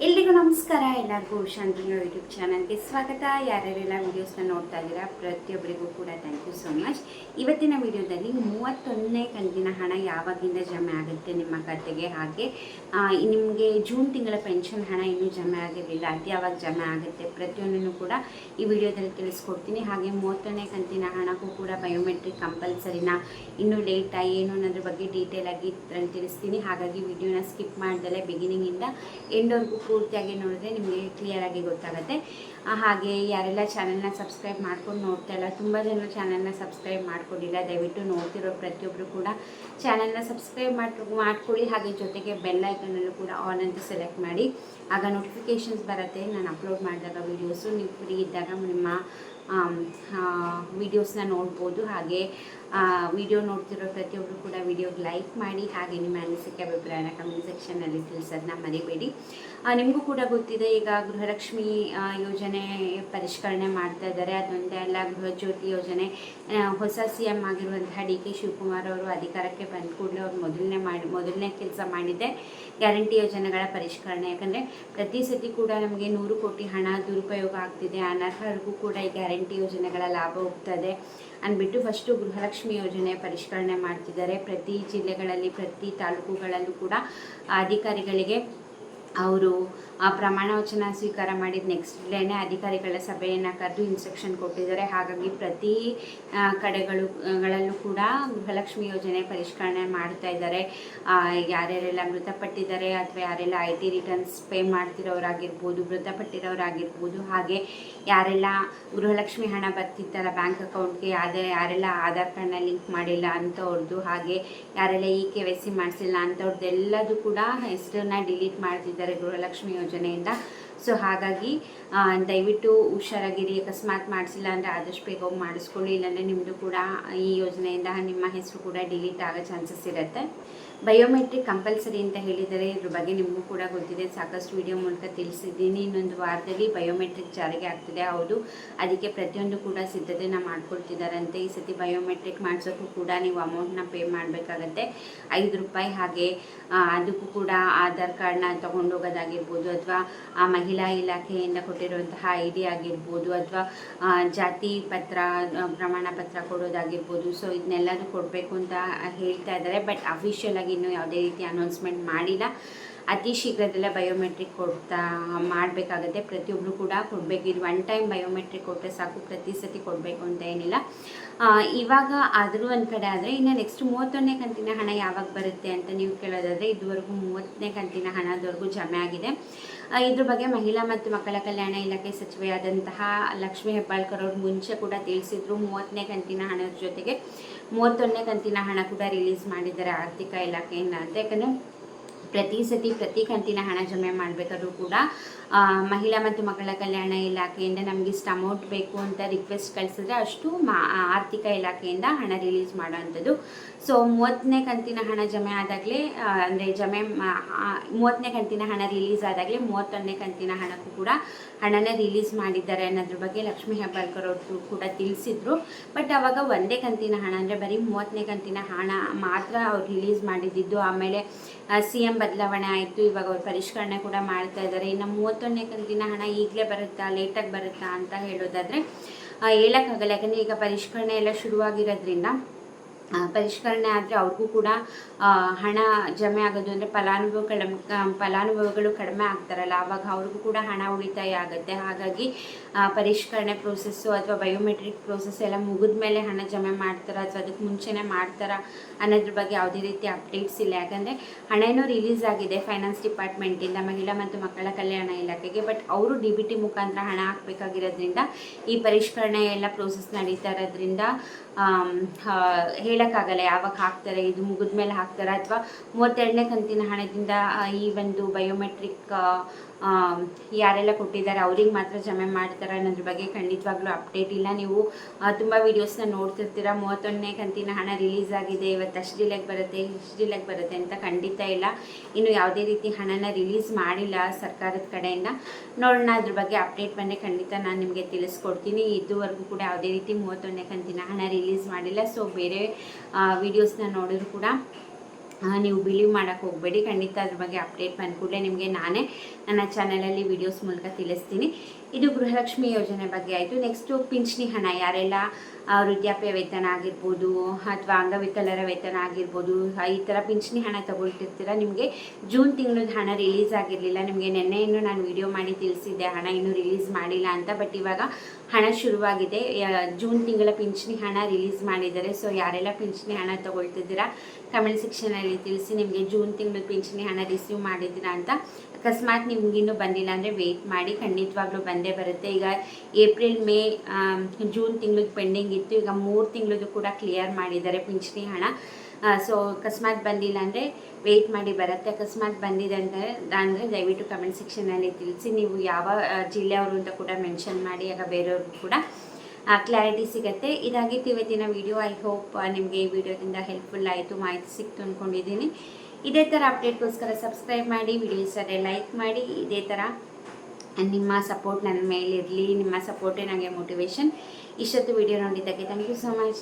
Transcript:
ಎಲ್ರಿಗೂ ನಮಸ್ಕಾರ. ಎಲ್ಲರಿಗೂ ಶಾಂತಿನ ಯೂಟ್ಯೂಬ್ ಚಾನಲ್ಗೆ ಸ್ವಾಗತ. ಯಾರ್ಯಾರೆಲ್ಲ ವೀಡಿಯೋಸ್ನ ನೋಡ್ತಾ ಇದ್ದೀರಾ ಪ್ರತಿಯೊಬ್ಬರಿಗೂ ಕೂಡ ಥ್ಯಾಂಕ್ ಯು ಸೋ ಮಚ್. ಇವತ್ತಿನ ವಿಡಿಯೋದಲ್ಲಿ 31ನೇ ಕಂತಿನ ಹಣ ಯಾವಾಗಿಂದ ಜಮೆ ಆಗುತ್ತೆ ನಿಮ್ಮ ಖಾತೆಗೆ, ಹಾಗೆ ನಿಮಗೆ ಜೂನ್ ತಿಂಗಳ ಪೆನ್ಷನ್ ಹಣ ಇನ್ನೂ ಜಮೆ ಆಗಿರಲಿಲ್ಲ, ಅದು ಯಾವಾಗ ಜಮೆ ಆಗುತ್ತೆ ಪ್ರತಿಯೊಂದನ್ನು ಕೂಡ ಈ ವಿಡಿಯೋದಲ್ಲಿ ತಿಳಿಸ್ಕೊಡ್ತೀನಿ. ಹಾಗೆ 31ನೇ ಕಂತಿನ ಹಣಕ್ಕೂ ಕೂಡ ಬಯೋಮೆಟ್ರಿಕ್ ಕಂಪಲ್ಸರಿನಾ, ಇನ್ನೂ ಲೇಟಾ ಏನು ಅನ್ನೋದ್ರ ಬಗ್ಗೆ ಡೀಟೇಲ್ ಆಗಿ ತಿಳಿಸ್ತೀನಿ. ಹಾಗಾಗಿ ವಿಡಿಯೋನ ಸ್ಕಿಪ್ ಮಾಡ್ದಲೇ ಬಿಗಿನಿಂಗಿಂದ ಎಂಡ್ವರೆಗೂ ಪೂರ್ತಿಯಾಗಿ ನೋಡಿದ್ರೆ ನಿಮಗೆ ಕ್ಲಿಯರ್ ಆಗಿ ಗೊತ್ತಾಗುತ್ತೆ. ಹಾಗೆ ಯಾರೆಲ್ಲ ಚಾನಲ್ನ ಸಬ್ಸ್ಕ್ರೈಬ್ ಮಾಡ್ಕೊಂಡು ನೋಡ್ತಾ ಇಲ್ಲ, ತುಂಬ ಜನ ಚಾನಲ್ನ ಸಬ್ಸ್ಕ್ರೈಬ್ ಮಾಡ್ಕೊಂಡಿಲ್ಲ, ದಯವಿಟ್ಟು ನೋಡ್ತಿರೋ ಪ್ರತಿಯೊಬ್ಬರು ಕೂಡ ಚಾನಲ್ನ ಸಬ್ಸ್ಕ್ರೈಬ್ ಮಾಡ್ಕೊಳ್ಳಿ. ಹಾಗೆ ಜೊತೆಗೆ ಬೆಲ್ ಐಕನಲ್ಲೂ ಕೂಡ ಆಲ್ ಅಂತ ಸೆಲೆಕ್ಟ್ ಮಾಡಿ, ಆಗ ನೋಟಿಫಿಕೇಷನ್ಸ್ ಬರುತ್ತೆ ನಾನು ಅಪ್ಲೋಡ್ ಮಾಡಿದಾಗ ವೀಡಿಯೋಸು. ನೀವು ಫ್ರೀ ಇದ್ದಾಗ ನಿಮ್ಮ ವೀಡಿಯೋಸ್ನ ನೋಡ್ಬೋದು. ಹಾಗೆ ವಿಡಿಯೋ ನೋಡ್ತಿರೋ ಪ್ರತಿಯೊಬ್ಬರು ಕೂಡ ವಿಡಿಯೋಗೆ ಲೈಕ್ ಮಾಡಿ, ಹಾಗೆ ನಿಮ್ಮ ಅನಿಸಿಕೆ ಅಭಿಪ್ರಾಯನ ಕಮೆಂಟ್ ಸೆಕ್ಷನ್ನಲ್ಲಿ ತಿಳಿಸೋದನ್ನ ಮರಿಬೇಡಿ. ನಿಮಗೂ ಕೂಡ ಗೊತ್ತಿದೆ, ಈಗ ಗೃಹಲಕ್ಷ್ಮಿ ಯೋಜನೆ ಪರಿಷ್ಕರಣೆ ಮಾಡ್ತಾ ಇದ್ದಾರೆ. ಅದೊಂದೇ ಅಲ್ಲ, ಗೃಹ ಜ್ಯೋತಿ ಯೋಜನೆ ಹೊಸ CM ಆಗಿರುವಂತಹ DK ಶಿವಕುಮಾರ್ ಅವರು ಅಧಿಕಾರಕ್ಕೆ ಬಂದ ಕೂಡಲೇ ಅವ್ರು ಮೊದಲನೇ ಕೆಲಸ ಮಾಡಿದ್ದೆ ಗ್ಯಾರಂಟಿ ಯೋಜನೆಗಳ ಪರಿಷ್ಕರಣೆ. ಯಾಕಂದರೆ ಪ್ರತಿ ಸತಿ ಕೂಡ ನಮಗೆ 100 ಕೋಟಿ ಹಣ ದುರುಪಯೋಗ ಆಗ್ತಿದೆ, ಅನರ್ಹರಿಗೂ ಕೂಡ ಈ ಗ್ಯಾರಂಟಿ ಯೋಜನೆಗಳ ಲಾಭ ಹೋಗ್ತದೆ ಅಂದ್ಬಿಟ್ಟು ಫಸ್ಟು ಗೃಹಲಕ್ಷ್ಮಿ ಯೋಜನೆ ಪರಿಷ್ಕರಣೆ ಮಾಡ್ತಿದ್ದಾರೆ. ಪ್ರತಿ ಜಿಲ್ಲೆಗಳಲ್ಲಿ ಪ್ರತಿ ತಾಲೂಕುಗಳಲ್ಲೂ ಕೂಡ ಅಧಿಕಾರಿಗಳಿಗೆ ಅವರು ಪ್ರಮಾಣ ವಚನ ಸ್ವೀಕಾರ ಮಾಡಿದ ನೆಕ್ಸ್ಟ್ ಡೇನೇ ಅಧಿಕಾರಿಗಳ ಸಭೆಯನ್ನು ಕರೆದು ಇನ್ಸ್ಟ್ರಕ್ಷನ್ ಕೊಟ್ಟಿದ್ದಾರೆ. ಹಾಗಾಗಿ ಪ್ರತಿ ಕಡೆಗಳಲ್ಲೂ ಕೂಡ ಗೃಹಲಕ್ಷ್ಮಿ ಯೋಜನೆ ಪರಿಷ್ಕರಣೆ ಮಾಡ್ತಾ ಇದ್ದಾರೆ. ಯಾರ್ಯಾರೆಲ್ಲ ಮೃತಪಟ್ಟಿದ್ದಾರೆ ಅಥವಾ ಯಾರೆಲ್ಲ IT ರಿಟರ್ನ್ಸ್ ಪೇ ಮಾಡ್ತಿರೋರಾಗಿರ್ಬೋದು, ಮೃತಪಟ್ಟಿರೋರಾಗಿರ್ಬೋದು, ಹಾಗೆ ಯಾರೆಲ್ಲ ಗೃಹಲಕ್ಷ್ಮಿ ಹಣ ಬರ್ತಿರ್ತಾರ ಬ್ಯಾಂಕ್ ಅಕೌಂಟ್ಗೆ, ಯಾರೆಲ್ಲ ಆಧಾರ್ ಕಾರ್ಡ್ನ ಲಿಂಕ್ ಮಾಡಿಲ್ಲ ಅಂಥವ್ರದ್ದು, ಹಾಗೆ ಯಾರೆಲ್ಲ KYC ಮಾಡಿಸಿಲ್ಲ ಅಂಥವ್ರದ್ದೆಲ್ಲದು ಕೂಡ ಹೆಸರನ್ನ ಡಿಲೀಟ್ ಮಾಡ್ತಿದ್ದಾರೆ ಗೃಹಲಕ್ಷ್ಮಿ ಯೋಜನೆಯಿಂದ. ಸೊ ಹಾಗಾಗಿ ದಯವಿಟ್ಟು ಹುಷಾರಾಗಿರಿ. ಅಕಸ್ಮಾತ್ ಮಾಡಿಸಿಲ್ಲ ಅಂದರೆ ಆದಷ್ಟು ಬೇಗ ಹೋಗಿ ಮಾಡಿಸ್ಕೊಳ್ಳಿ, ಇಲ್ಲಾಂದರೆ ನಿಮ್ಮದು ಕೂಡ ಈ ಯೋಜನೆಯಿಂದ ನಿಮ್ಮ ಹೆಸರು ಕೂಡ ಡಿಲೀಟ್ ಆಗೋ ಚಾನ್ಸಸ್ ಇರುತ್ತೆ. ಬಯೋಮೆಟ್ರಿಕ್ ಕಂಪಲ್ಸರಿ ಅಂತ ಹೇಳಿದರೆ ಇದ್ರ ಬಗ್ಗೆ ನಿಮಗೂ ಕೂಡ ಗೊತ್ತಿದೆ, ಸಾಕಷ್ಟು ವಿಡಿಯೋ ಮೂಲಕ ತಿಳಿಸಿದ್ದೀನಿ. ಇನ್ನೊಂದು ವಾರದಲ್ಲಿ ಬಯೋಮೆಟ್ರಿಕ್ ಜಾರಿಗೆ ಆಗ್ತಿದೆ. ಹೌದು, ಅದಕ್ಕೆ ಪ್ರತಿಯೊಂದು ಕೂಡ ಸಿದ್ಧತೆನ ಮಾಡ್ಕೊಳ್ತಿದ್ದಾರಂತೆ. ಈ ಸತಿ ಬಯೋಮೆಟ್ರಿಕ್ ಮಾಡಿಸೋಕ್ಕೂ ಕೂಡ ನೀವು ಅಮೌಂಟ್ನ ಪೇ ಮಾಡಬೇಕಾಗತ್ತೆ, ₹5. ಹಾಗೆ ಅದಕ್ಕೂ ಕೂಡ ಆಧಾರ್ ಕಾರ್ಡ್ನ ತೊಗೊಂಡೋಗೋದಾಗಿರ್ಬೋದು, ಅಥವಾ ಮಹಿಳಾ ಇಲಾಖೆಯಿಂದ ಕೊಟ್ಟಿರುವಂತಹ ID ಆಗಿರ್ಬೋದು, ಅಥವಾ ಜಾತಿ ಪತ್ರ ಪ್ರಮಾಣ ಪತ್ರ ಕೊಡೋದಾಗಿರ್ಬೋದು. ಸೊ ಇದನ್ನೆಲ್ಲದೂ ಕೊಡಬೇಕು ಅಂತ ಹೇಳ್ತಾ ಇದ್ದಾರೆ. ಬಟ್ ಅಫಿಷಿಯಲ್ ಆಗಿ ಇನ್ನೂ ಯಾವುದೇ ರೀತಿ ಅನೌನ್ಸ್ಮೆಂಟ್ ಮಾಡಿಲ್ಲ. ಅತಿ ಶೀಘ್ರದಲ್ಲೇ ಬಯೋಮೆಟ್ರಿಕ್ ಮಾಡಬೇಕಾಗತ್ತೆ. ಪ್ರತಿಯೊಬ್ಬರು ಕೂಡ ಕೊಡಬೇಕು. ಇದು 1 ಟೈಮ್ ಬಯೋಮೆಟ್ರಿಕ್ ಕೊಟ್ಟರೆ ಸಾಕು, ಪ್ರತಿ ಸತಿ ಕೊಡಬೇಕು ಅಂತ ಏನಿಲ್ಲ. ಇವಾಗ ಆದರೂ ಒಂದು ಕಡೆ ಆದರೆ, ಇನ್ನು ನೆಕ್ಸ್ಟ್ 31ನೇ ಕಂತಿನ ಹಣ ಯಾವಾಗ ಬರುತ್ತೆ ಅಂತ ನೀವು ಕೇಳೋದಾದರೆ, ಇದುವರೆಗೂ 30ನೇ ಕಂತಿನ ಹಣದವರೆಗೂ ಜಮೆ ಆಗಿದೆ. ಇದ್ರ ಬಗ್ಗೆ ಮಹಿಳಾ ಮತ್ತು ಮಕ್ಕಳ ಕಲ್ಯಾಣ ಇಲಾಖೆ ಸಚಿವೆಯಾದಂತಹ ಲಕ್ಷ್ಮೀ ಹೆಬ್ಬಾಳ್ಕರ್ ಅವರು ಮುಂಚೆ ಕೂಡ ತಿಳಿಸಿದ್ರು. 30ನೇ ಕಂತಿನ ಹಣದ ಜೊತೆಗೆ 31ನೇ ಕಂತಿನ ಹಣ ಕೂಡ ರಿಲೀಸ್ ಮಾಡಿದ್ದಾರೆ ಆರ್ಥಿಕ ಇಲಾಖೆಯಿಂದ ಅಂತ. ಯಾಕಂದರೆ ಪ್ರತಿ ಕಂತಿನ ಹಣ ಜಮೆ ಮಾಡಬೇಕಾದ್ರೂ ಕೂಡ ಮಹಿಳಾ ಮತ್ತು ಮಕ್ಕಳ ಕಲ್ಯಾಣ ಇಲಾಖೆಯಿಂದ ನಮಗೆ ಇಷ್ಟು ಅಮೌಂಟ್ ಬೇಕು ಅಂತ ರಿಕ್ವೆಸ್ಟ್ ಕಳಿಸಿದ್ರೆ ಅಷ್ಟು ಆರ್ಥಿಕ ಇಲಾಖೆಯಿಂದ ಹಣ ರಿಲೀಸ್ ಮಾಡೋವಂಥದ್ದು. ಸೊ 30ನೇ ಕಂತಿನ ಹಣ ಜಮೆ ಆದಾಗಲೇ, ಅಂದರೆ 30ನೇ ಕಂತಿನ ಹಣ ರಿಲೀಸ್ ಆದಾಗಲೇ 31ನೇ ಕಂತಿನ ಹಣಕ್ಕೂ ಕೂಡ ಹಣನ ರಿಲೀಸ್ ಮಾಡಿದ್ದಾರೆ ಅನ್ನೋದ್ರ ಬಗ್ಗೆ ಲಕ್ಷ್ಮೀ ಹೆಬ್ಬಾಳ್ಕರ್ ಅವರು ಕೂಡ ತಿಳಿಸಿದ್ರು. ಬಟ್ ಆವಾಗ ಒಂದೇ ಕಂತಿನ ಹಣ, ಅಂದರೆ ಬರೀ 30ನೇ ಕಂತಿನ ಹಣ ಮಾತ್ರ ಅವ್ರು ರಿಲೀಸ್ ಮಾಡಿದ್ದು. ಆಮೇಲೆ CM ಬದಲಾವಣೆ ಆಯಿತು, ಇವಾಗ ಅವ್ರು ಪರಿಷ್ಕರಣೆ ಕೂಡ ಮಾಡ್ತಾ ಇದ್ದಾರೆ. ಇನ್ನು 31ನೇ ಕಂತಿನ ಹಣ ಈಗಲೇ ಬರುತ್ತಾ ಲೇಟಾಗಿ ಬರುತ್ತಾ ಅಂತ ಹೇಳೋದಾದರೆ ಹೇಳೋಕ್ಕಾಗಲ್ಲ. ಯಾಕಂದರೆ ಈಗ ಪರಿಷ್ಕರಣೆ ಎಲ್ಲ ಶುರುವಾಗಿರೋದ್ರಿಂದ ಪರಿಷ್ಕರಣೆ ಆದರೆ ಅವ್ರಿಗೂ ಕೂಡ ಹಣ ಜಮೆ ಆಗೋದು, ಅಂದರೆ ಫಲಾನುಭವಿಗಳು ಕಡಿಮೆ ಆಗ್ತಾರಲ್ಲ, ಆವಾಗ ಅವ್ರಿಗೂ ಕೂಡ ಹಣ ಉಳಿತಾಯ ಆಗುತ್ತೆ. ಹಾಗಾಗಿ ಪರಿಷ್ಕರಣೆ ಪ್ರೋಸೆಸ್ಸು ಅಥವಾ ಬಯೋಮೆಟ್ರಿಕ್ ಪ್ರೋಸೆಸ್ ಎಲ್ಲ ಮುಗಿದ ಮೇಲೆ ಹಣ ಜಮೆ ಮಾಡ್ತಾರಾ ಅಥವಾ ಅದಕ್ಕೆ ಮುಂಚೆನೇ ಮಾಡ್ತಾರಾ ಅನ್ನೋದ್ರ ಬಗ್ಗೆ ಯಾವುದೇ ರೀತಿ ಅಪ್ಡೇಟ್ಸ್ ಇಲ್ಲ. ಯಾಕಂದರೆ ಹಣ ಏನೋ ರಿಲೀಸ್ ಆಗಿದೆ ಫೈನಾನ್ಸ್ ಡಿಪಾರ್ಟ್ಮೆಂಟಿಂದ ಮಹಿಳಾ ಮತ್ತು ಮಕ್ಕಳ ಕಲ್ಯಾಣ ಇಲಾಖೆಗೆ, ಬಟ್ ಅವರು DBT ಮುಖಾಂತರ ಹಣ ಹಾಕಬೇಕಾಗಿರೋದ್ರಿಂದ ಈ ಪರಿಷ್ಕರಣೆ ಎಲ್ಲ ಪ್ರೋಸೆಸ್ ನಡೀತಾ ಇರೋದ್ರಿಂದ ಹೇಳೋಕ್ಕಾಗಲ್ಲ ಯಾವಾಗ ಹಾಕ್ತಾರೆ, ಇದು ಮುಗಿದ ಮೇಲೆ ಹಾಕ್ತಾರೆ ಅಥವಾ 32ನೇ ಕಂತಿನ ಹಣದಿಂದ ಈ ಒಂದು ಬಯೋಮೆಟ್ರಿಕ್ ಯಾರೆಲ್ಲ ಕೊಟ್ಟಿದ್ದಾರೆ ಅವ್ರಿಗೆ ಮಾತ್ರ ಜಮೆ ಮಾಡ್ತಾರೆ ಅನ್ನೋದ್ರ ಬಗ್ಗೆ ಖಂಡಿತವಾಗ್ಲೂ ಅಪ್ಡೇಟ್ ಇಲ್ಲ. ನೀವು ತುಂಬ ವೀಡಿಯೋಸ್ನ ನೋಡ್ತಿರ್ತೀರ, 31ನೇ ಕಂತಿನ ಹಣ ರಿಲೀಸ್ ಆಗಿದೆ, ಇವತ್ತು ಅಷ್ಟು ಜಿಲ್ಲೆಗೆ ಬರುತ್ತೆ ಅಂತ. ಖಂಡಿತ ಇಲ್ಲ, ಇನ್ನು ಯಾವುದೇ ರೀತಿ ಹಣನ ರಿಲೀಸ್ ಮಾಡಿಲ್ಲ ಸರ್ಕಾರದ ಕಡೆಯಿಂದ. ನೋಡೋಣ, ಅದ್ರ ಬಗ್ಗೆ ಅಪ್ಡೇಟ್ ಬಂದರೆ ಖಂಡಿತ ನಾನು ನಿಮಗೆ ತಿಳಿಸ್ಕೊಡ್ತೀನಿ. ಇದುವರೆಗೂ ಕೂಡ ಯಾವುದೇ ರೀತಿ 31ನೇ ಕಂತಿನ ಹಣ ರಿಲೀಸ್ ಮಾಡಿಲ್ಲ. ಸೊ ಬೇರೆ ವೀಡಿಯೋಸ್ನ ನೋಡಿದ್ರು ಕೂಡ ನೀವು ಬಿಲೀವ್ ಮಾಡೋಕ್ಕೆ ಹೋಗಬೇಡಿ. ಖಂಡಿತ ಅದ್ರ ಬಗ್ಗೆ ಅಪ್ಡೇಟ್ ಬಂದ ಕೂಡಲೇ ನಿಮಗೆ ನಾನೇ ನನ್ನ ಚಾನಲಲ್ಲಿ ವಿಡಿಯೋಸ್ ಮೂಲಕ ತಿಳಿಸ್ತೀನಿ. ಇದು ಗೃಹಲಕ್ಷ್ಮಿ ಯೋಜನೆ ಬಗ್ಗೆ ಆಯಿತು. ನೆಕ್ಸ್ಟು ಪಿಂಚಣಿ ಹಣ, ಯಾರೆಲ್ಲ ವೃದ್ಧಾಪ್ಯ ವೇತನ ಆಗಿರ್ಬೋದು ಅಥವಾ ಅಂಗವಿಕಲರ ವೇತನ ಆಗಿರ್ಬೋದು, ಈ ಥರ ಪಿಂಚಣಿ ಹಣ ತಗೊಳ್ತಿರ್ತೀರ, ನಿಮಗೆ ಜೂನ್ ತಿಂಗಳದ ಹಣ ರಿಲೀಸ್ ಆಗಿರಲಿಲ್ಲ. ನಿಮಗೆ ನಿನ್ನೆಯನ್ನು ನಾನು ವಿಡಿಯೋ ಮಾಡಿ ತಿಳಿಸಿದ್ದೆ ಹಣ ಇನ್ನೂ ರಿಲೀಸ್ ಮಾಡಿಲ್ಲ ಅಂತ. ಬಟ್ ಇವಾಗ ಹಣ ಶುರುವಾಗಿದೆ. ಜೂನ್ ತಿಂಗಳ ಪಿಂಚಣಿ ಹಣ ರಿಲೀಸ್ ಮಾಡಿದ್ದಾರೆ. ಸೊ ಯಾರೆಲ್ಲ ಪಿಂಚಣಿ ಹಣ ತಗೊಳ್ತಿದ್ದೀರಾ ಕಮೆಂಟ್ ಸೆಕ್ಷನಲ್ಲಿ ತಿಳಿಸಿ. ನಿಮಗೆ ಜೂನ್ ತಿಂಗಳ ಪಿಂಚಣಿ ಹಣ ರಿಸೀವ್ ಮಾಡಿದ್ದೀರಾ ಅಂತ. ಅಕಸ್ಮಾತ್ ನಿಮಗಿನ್ನೂ ಬಂದಿಲ್ಲ ಅಂದರೆ ವೆಯ್ಟ್ ಮಾಡಿ, ಖಂಡಿತವಾಗ್ಲೂ ಬಂದೇ ಬರುತ್ತೆ. ಈಗ ಏಪ್ರಿಲ್ ಮೇ ಜೂನ್ ತಿಂಗ್ಳದ್ದು ಪೆಂಡಿಂಗ್ ಇತ್ತು, ಈಗ 3 ತಿಂಗಳದ್ದು ಕೂಡ ಕ್ಲಿಯರ್ ಮಾಡಿದ್ದಾರೆ ಪಿಂಚಣಿ ಹಣ. ಸೊ ಅಕಸ್ಮಾತ್ ಬಂದಿಲ್ಲ ಅಂದರೆ ವೆಯ್ಟ್ ಮಾಡಿ, ಬರುತ್ತೆ. ಅಕಸ್ಮಾತ್ ಬಂದಿದೆ ಅಂದರೆ ದಯವಿಟ್ಟು ಕಮೆಂಟ್ ಸೆಕ್ಷನಲ್ಲಿ ತಿಳಿಸಿ. ನೀವು ಯಾವ ಜಿಲ್ಲೆಯವರು ಅಂತ ಕೂಡ ಮೆನ್ಷನ್ ಮಾಡಿ, ಆಗ ಬೇರೆಯವ್ರಿಗೂ ಕೂಡ ಕ್ಲಾರಿಟಿ ಸಿಗುತ್ತೆ. ಇದಾಗಿತ್ತು ಇವತ್ತಿನ ವಿಡಿಯೋ. ಐ ಹೋಪ್ ನಿಮಗೆ ಈ ವಿಡಿಯೋದಿಂದ ಹೆಲ್ಪ್ಫುಲ್ ಆಯಿತು, ಮಾಹಿತಿ ಸಿಕ್ತು ಅಂದ್ಕೊಂಡಿದ್ದೀನಿ. ಇದೇ ಥರ ಅಪ್ಡೇಟ್ಗೋಸ್ಕರ ಸಬ್ಸ್ಕ್ರೈಬ್ ಮಾಡಿ, ವಿಡಿಯೋ ಇಷ್ಟ ಲೈಕ್ ಮಾಡಿ. ಇದೇ ಥರ ನಿಮ್ಮ ಸಪೋರ್ಟ್ ನನ್ನ ಮೇಲಿರಲಿ. ನಿಮ್ಮ ಸಪೋರ್ಟೇ ನನಗೆ ಮೋಟಿವೇಶನ್. ಇಷ್ಟೊತ್ತು ವಿಡಿಯೋ ನೋಡಿದ್ದಕ್ಕೆ ಥ್ಯಾಂಕ್ ಯು ಸೊ ಮಚ್.